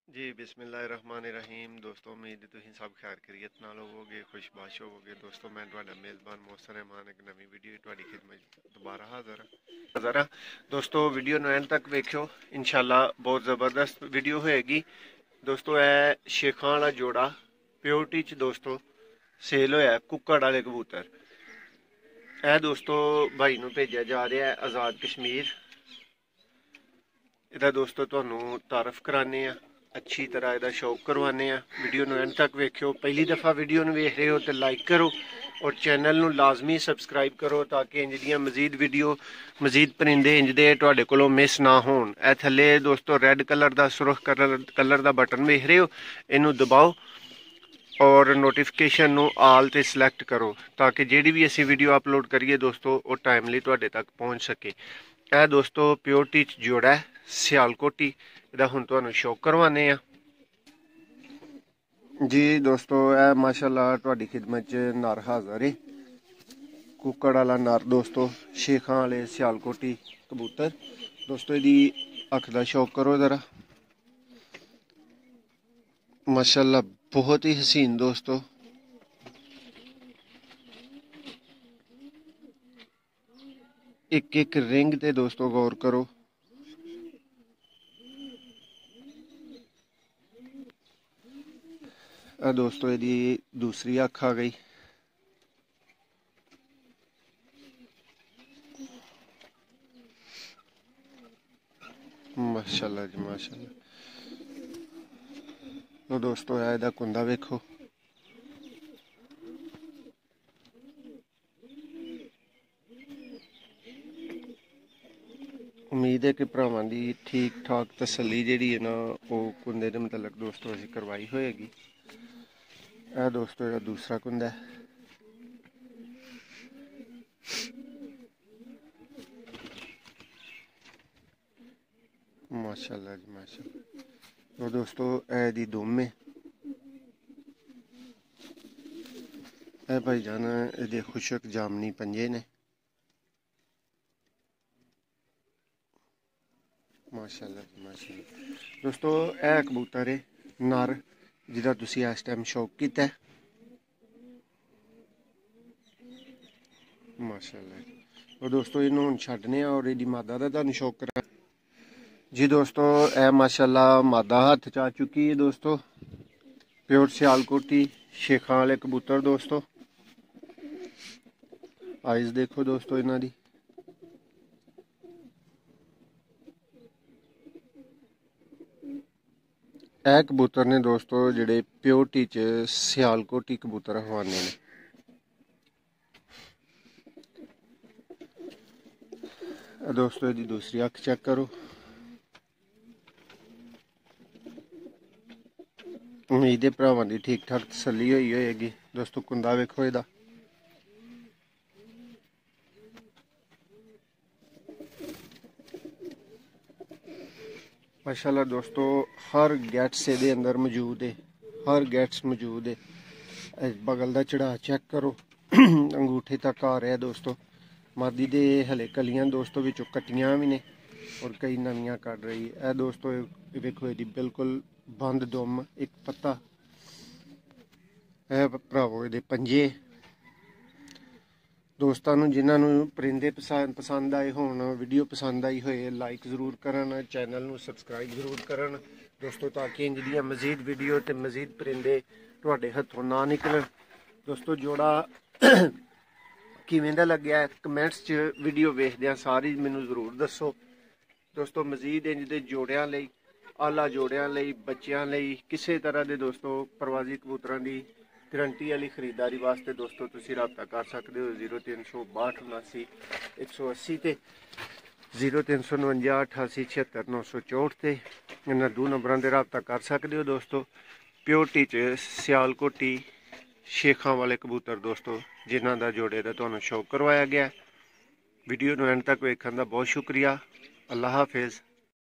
जी बिस्मिल्लाहिर्रहमानिर्रहीम। दोस्तों उम्मीद तुसीं सब खैर खैरियत नाल होवोगे, खुशबाश होवोगे। दोस्तों मैं तुहाडा मेज़बान मोहसिन रहमान एक नवी वीडियो तुहाडी खिदमत दोबारा हाज़र हाँ। दोस्तों वीडियो नू एंड तक वेख्यो, इंशाल्लाह बहुत ज़बरदस्त वीडियो होएगी। दोस्तों ए शेखां वाला जोड़ा प्योरिटी च दोस्तों सेल होया कुक्कड़ वाले कबूतर। ए दोस्तों भाई नू भेजा जा रहा है आज़ाद कश्मीर। ਇਹਦਾ ਦੋਸਤੋ ਤੁਹਾਨੂੰ ਤਾਰਫ ਕਰਾਨੇ ਆ, ਅੱਛੀ ਤਰ੍ਹਾਂ ਇਹਦਾ ਸ਼ੌਕ ਕਰਵਾਨੇ ਆ। ਵੀਡੀਓ ਨੂੰ ਐਂਡ ਤੱਕ ਵੇਖਿਓ। ਪਹਿਲੀ ਦਫਾ ਵੀਡੀਓ ਨੂੰ ਵੇਖ ਰਹੇ ਹੋ ਤੇ ਲਾਈਕ ਕਰੋ ਔਰ ਚੈਨਲ ਨੂੰ ਲਾਜ਼ਮੀ ਸਬਸਕ੍ਰਾਈਬ ਕਰੋ ਤਾਂ ਕਿ ਇੰਜ ਦੀਆਂ ਮਜ਼ੀਦ ਵੀਡੀਓ ਮਜ਼ੀਦ ਪਰਿੰਦੇ ਇੰਜ ਦੇ ਤੁਹਾਡੇ ਕੋਲੋਂ ਮਿਸ ਨਾ ਹੋਣ। ਇਹ ਥੱਲੇ ਦੋਸਤੋ ਰੈੱਡ ਕਲਰ ਦਾ ਸੁਰਖ ਕਲਰ ਦਾ ਬਟਨ ਵੇਖ ਰਹੇ ਹੋ, ਇਹਨੂੰ ਦਬਾਓ ਔਰ ਨੋਟੀਫਿਕੇਸ਼ਨ ਨੂੰ ਆਲ ਤੇ ਸਿਲੈਕਟ ਕਰੋ ਤਾਂ ਕਿ ਜਿਹੜੀ ਵੀ ਅਸੀਂ ਵੀਡੀਓ ਅਪਲੋਡ ਕਰੀਏ ਦੋਸਤੋ ਉਹ ਟਾਈਮਲੀ ਤੁਹਾਡੇ ਤੱਕ ਪਹੁੰਚ ਸਕੇ। ਇਹ ਦੋਸਤੋ ਪਿਓਰਟੀ ਚ ਜੋੜਾ ਹੈ ਸਿਆਲਕੋਟੀ। ਇਹਦਾ ਹੁਣ ਤੁਹਾਨੂੰ ਸ਼ੌਕ ਕਰਵਾਨੇ ਆ ਜੀ। ਦੋਸਤੋ ਇਹ ਮਾਸ਼ਾਅੱਲਾ ਤੁਹਾਡੀ ਖਿਦਮਤ ਚ ਨਰ ਹਾਜ਼ਰ ਹੈ, ਕੁੱਕੜ ਵਾਲਾ ਨਰ ਦੋਸਤੋ, ਸ਼ੇਖਾਂ ਵਾਲੇ ਸਿਆਲਕੋਟੀ ਕਬੂਤਰ। ਦੋਸਤੋ ਇਹਦੀ ਅੱਖ ਦਾ ਸ਼ੌਕ ਕਰੋ ਜ਼ਰਾ, माशाल्लाह बहुत ही हसीन दोस्तों। एक एक रिंग ते दोस्तों गौर करो। दोस्तों यदि दूसरी अख आ गई। माशाल्लाह जी माशाल्लाह। तो दोस्तों ਇਹਦਾ ਕੁੰਦਾ ਵੇਖੋ। उम्मीद है कि भरावां दी ठीक ठाक तसल्ली जिहड़ी है ना वो कुंदे दे मुतलक दोस्तों असीं करवाई होएगी। ਇਹ दोस्तों ਇਹਦਾ दूसरा कुंदा है। माशाल्लाह जी माशाल्लाह। तो दोस्तों ਇਹਦੀ दुम है। ਇਹ भाईजान ਇਹਦੇ खुशक जामनी पंजे ने। माशाल्लाह जी माशाल्लाह। दोस्तों ਇਹ कबूतर है नर ਜਿਹਦਾ ਤੁਸੀਂ ਇਸ ਟਾਈਮ ਸ਼ੌਕ ਕੀਤਾ ਹੈ। माशाल्लाह। तो दोस्तों ਇਹਨੂੰ ਹੁਣ ਛੱਡਨੇ ਆ ਔਰ ਇਹਦੀ ਮਾਦਾ ਦਾ ਤੁਹਾਨੂੰ ਸ਼ੌਕ ਕਰਾ जी। दोस्तों ਇਹ माशाल्लाह मादा हथ च आ चुकी है दोस्तों। प्योर सियालकोटी शेखां वाले कबूतर दोस्तों। आइज देखो दोस्तों इन्हां दी। ਇਹ कबूतर ने दोस्तों ਜਿਹੜੇ प्योरिटी च सियालकोटी कबूतर हवाने ने। दोस्तों ਇਹਦੀ दूसरी अख चेक करो। उम्मीद है भरावां दी ठीक ठाक तसल्ली होई होएगी। दोस्तों कुंदा वेखो ਇਹਦਾ। माशाल्लाह दोस्तों हर गैट्स ਇਹਦੇ अंदर मौजूद है, हर गैट्स मौजूद है। बगल का चढ़ा चेक करो अंगूठे तक आ रहा है दोस्तों। मादी दे हले कलियां दोस्तों विचों कट्टियां भी ने और कई नवियां कट रही है। दोस्तों वेखो ਇਹਦੀ बिल्कुल बंद दुम एक पत्ता। भरावो ਇਹਦੇ पंजे। दोस्तों जिन्होंने परिंदे पसंद आए होन, वीडियो पसंद आई होए, लाइक जरूर करन, चैनल नू सबसक्राइब जरूर करन दोस्तों ताकि इंज दियां मजीद वीडियो ते मजीद परिंदे तुहाडे हथों ना निकलन। दोस्तों जोड़ा किवें दा लग्या कमेंट्स च वीडियो वेखदियां सारी मैनू जरूर दसो दोस्तों। मजीद इंज दे जोड़ियां लई, आला जोड़ियां लई, बच्चियां लई किसी तरह के दोस्तों प्रवासी कबूतरां दी गारंटी वाली खरीदारी वास्ते दोस्तों तुसीं राबता कर सकते हो 0362 79 180 ते 0349 88 76 964 ते इन्हां दो नंबरां ते राबता कर सकते हो दोस्तों। प्योरिटी च सियालकोटी शेखां वाले कबूतर दोस्तों जिन्हां दा जोड़े दा तुहानूं शौक करवाया गया। वीडियो नूं एंड तक वेखण दा बहुत शुक्रिया। अल्लाह हाफिज़।